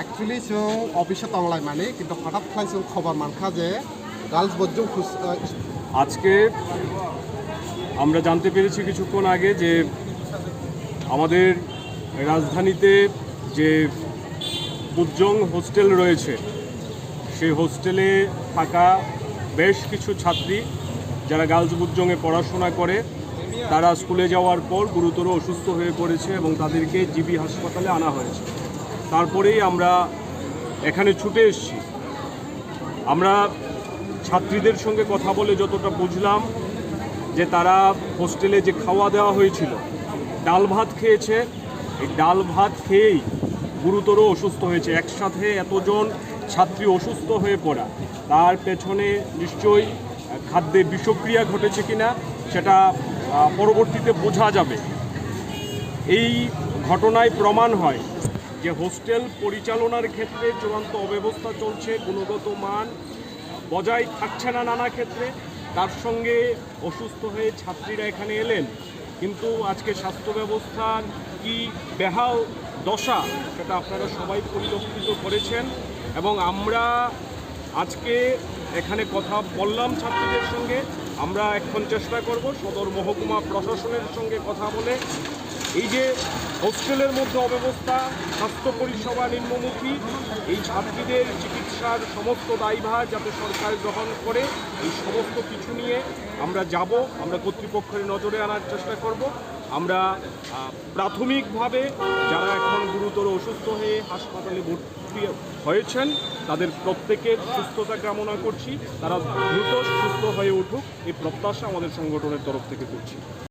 Actually, so office tongলাই মানে কিন্তু হঠাৎ খাইছো খবর মানখা যে গার্লস বজ্জং আজকে আমরা জানতে পেরেছি কিছুক্ষণ আগে যে আমাদের রাজধানীতে যে বুজ্জং হোস্টেল রয়েছে সেই হোস্টেলে থাকা বেশ কিছু ছাত্রী যারা গার্লস বুজ্জংয়ে পড়াশোনা করে তারা স্কুলে যাওয়ার পর গুরুতর অসুস্থ হয়ে পড়েছে এবং তাদেরকে জিবি হাসপাতালে আনা হয়েছে। তারপরেই আমরা এখানে ছুটে এসেছি। আমরা ছাত্রীদের সঙ্গে কথা বলে যতটা বুঝলাম যে তারা হোস্টেলে যে খাওয়া দেওয়া হয়েছিল ডাল ভাত খেয়েছে, এই ডাল ভাত খেয়েই গুরুতর অসুস্থ হয়েছে। একসাথে এতজন ছাত্রী অসুস্থ হয়ে পড়া, তার পেছনে নিশ্চয়ই খাদ্যে বিষক্রিয়া ঘটেছে কিনা সেটা পরবর্তীতে বোঝা যাবে। এই ঘটনায় প্রমাণ হয় যে হোস্টেল পরিচালনার ক্ষেত্রে চূড়ান্ত অব্যবস্থা চলছে, গুণগত মান বজায় থাকছে না নানা ক্ষেত্রে। তার সঙ্গে অসুস্থ হয়ে ছাত্রীরা এখানে এলেন, কিন্তু আজকে স্বাস্থ্য ব্যবস্থার কি বেহাল দশা সেটা আপনারা সবাই পরিলক্ষিত করেছেন। এবং আমরা আজকে এখানে কথা বললাম ছাত্রীদের সঙ্গে, আমরা এখন চেষ্টা করব সদর মহকুমা প্রশাসনের সঙ্গে কথা বলে এই যে হোস্টেলের মধ্যে অব্যবস্থা, স্বাস্থ্য পরিষেবা নিম্নমুখী, এই ছাত্রীদের চিকিৎসার সমস্ত দায়ভার যাতে সরকার গ্রহণ করে, এই সমস্ত কিছু নিয়ে আমরা যাব, আমরা কর্তৃপক্ষের নজরে আনার চেষ্টা করব। আমরা প্রাথমিকভাবে যারা এখন গুরুতর অসুস্থ হয়ে হাসপাতালে ভর্তি হয়েছেন তাদের প্রত্যেকের সুস্থতা কামনা করছি, তারা দ্রুত সুস্থ হয়ে উঠুক এই প্রত্যাশা আমাদের সংগঠনের তরফ থেকে করছি।